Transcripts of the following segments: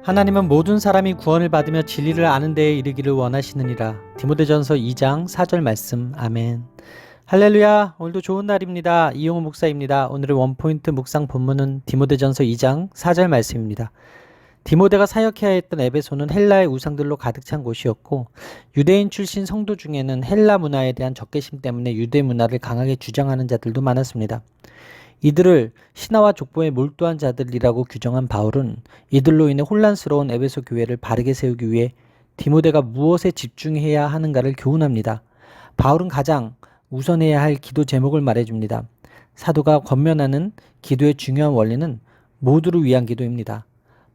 하나님은 모든 사람이 구원을 받으며 진리를 아는 데에 이르기를 원하시느니라. 디모데전서 2장 4절 말씀. 아멘. 할렐루야. 오늘도 좋은 날입니다. 이용호 목사입니다. 오늘의 원포인트 묵상 본문은 디모데전서 2장 4절 말씀입니다. 디모데가 사역해야 했던 에베소는 헬라의 우상들로 가득 찬 곳이었고, 유대인 출신 성도 중에는 헬라 문화에 대한 적개심 때문에 유대 문화를 강하게 주장하는 자들도 많았습니다. 이들을 신화와 족보에 몰두한 자들이라고 규정한 바울은 이들로 인해 혼란스러운 에베소 교회를 바르게 세우기 위해 디모데가 무엇에 집중해야 하는가를 교훈합니다. 바울은 가장 우선해야 할 기도 제목을 말해줍니다. 사도가 권면하는 기도의 중요한 원리는 모두를 위한 기도입니다.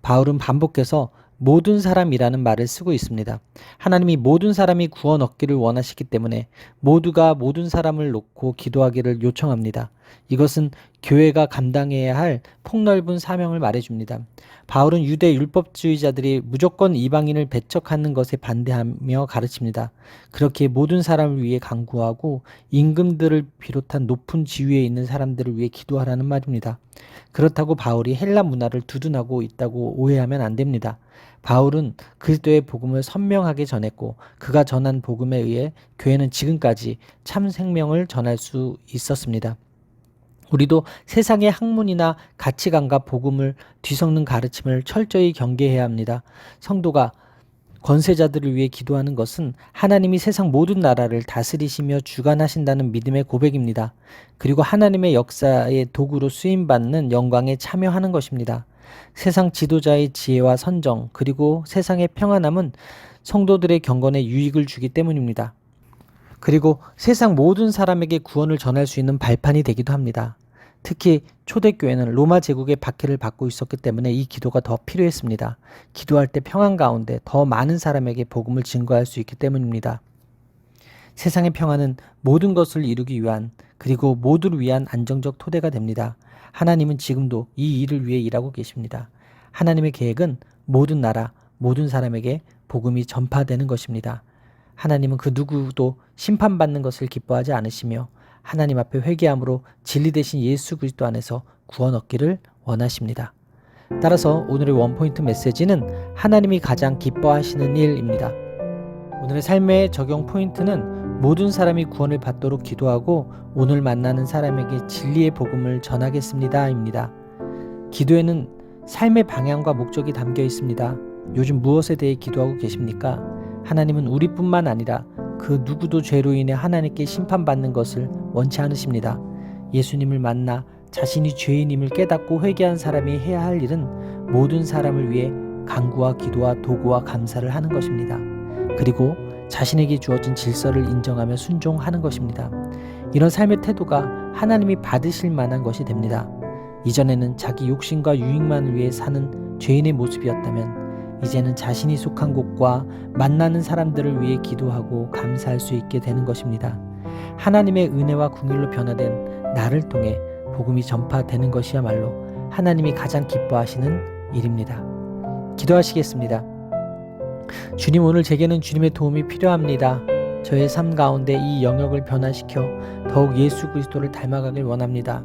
바울은 반복해서 모든 사람이라는 말을 쓰고 있습니다. 하나님이 모든 사람이 구원 얻기를 원하시기 때문에 모두가 모든 사람을 놓고 기도하기를 요청합니다. 이것은 교회가 감당해야 할 폭넓은 사명을 말해줍니다. 바울은 유대 율법주의자들이 무조건 이방인을 배척하는 것에 반대하며 가르칩니다. 그렇게 모든 사람을 위해 간구하고 임금들을 비롯한 높은 지위에 있는 사람들을 위해 기도하라는 말입니다. 그렇다고 바울이 헬라 문화를 두둔하고 있다고 오해하면 안 됩니다. 바울은 그리스도의 복음을 선명하게 전했고 그가 전한 복음에 의해 교회는 지금까지 참 생명을 전할 수 있었습니다. 우리도 세상의 학문이나 가치관과 복음을 뒤섞는 가르침을 철저히 경계해야 합니다. 성도가 권세자들을 위해 기도하는 것은 하나님이 세상 모든 나라를 다스리시며 주관하신다는 믿음의 고백입니다. 그리고 하나님의 역사의 도구로 쓰임받는 영광에 참여하는 것입니다. 세상 지도자의 지혜와 선정 그리고 세상의 평안함은 성도들의 경건에 유익을 주기 때문입니다. 그리고 세상 모든 사람에게 구원을 전할 수 있는 발판이 되기도 합니다. 특히 초대교회는 로마 제국의 박해를 받고 있었기 때문에 이 기도가 더 필요했습니다. 기도할 때 평안 가운데 더 많은 사람에게 복음을 증거할 수 있기 때문입니다. 세상의 평안은 모든 것을 이루기 위한 그리고 모두를 위한 안정적 토대가 됩니다. 하나님은 지금도 이 일을 위해 일하고 계십니다. 하나님의 계획은 모든 나라, 모든 사람에게 복음이 전파되는 것입니다. 하나님은 그 누구도 심판받는 것을 기뻐하지 않으시며 하나님 앞에 회개함으로 진리 되신 예수 그리스도 안에서 구원 얻기를 원하십니다. 따라서 오늘의 원포인트 메시지는 하나님이 가장 기뻐하시는 일입니다. 오늘의 삶의 적용 포인트는 모든 사람이 구원을 받도록 기도하고 오늘 만나는 사람에게 진리의 복음을 전하겠습니다 입니다. 기도에는 삶의 방향과 목적이 담겨 있습니다. 요즘 무엇에 대해 기도하고 계십니까? 하나님은 우리뿐만 아니라 그 누구도 죄로 인해 하나님께 심판받는 것을 원치 않으십니다. 예수님을 만나 자신이 죄인임을 깨닫고 회개한 사람이 해야 할 일은 모든 사람을 위해 간구와 기도와 도구와 감사를 하는 것입니다. 그리고 자신에게 주어진 질서를 인정하며 순종하는 것입니다. 이런 삶의 태도가 하나님이 받으실 만한 것이 됩니다. 이전에는 자기 욕심과 유익만을 위해 사는 죄인의 모습이었다면 이제는 자신이 속한 곳과 만나는 사람들을 위해 기도하고 감사할 수 있게 되는 것입니다. 하나님의 은혜와 긍휼로 변화된 나를 통해 복음이 전파되는 것이야말로 하나님이 가장 기뻐하시는 일입니다. 기도하시겠습니다. 주님, 오늘 제게는 주님의 도움이 필요합니다. 저의 삶 가운데 이 영역을 변화시켜 더욱 예수 그리스도를 닮아가길 원합니다.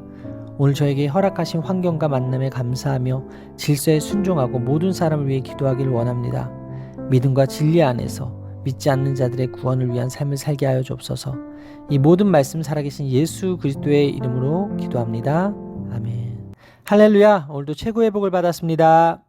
오늘 저에게 허락하신 환경과 만남에 감사하며 질서에 순종하고 모든 사람을 위해 기도하길 원합니다. 믿음과 진리 안에서 믿지 않는 자들의 구원을 위한 삶을 살게 하여 주옵소서. 이 모든 말씀 살아계신 예수 그리스도의 이름으로 기도합니다. 아멘. 할렐루야. 오늘도 최고의 복을 받았습니다.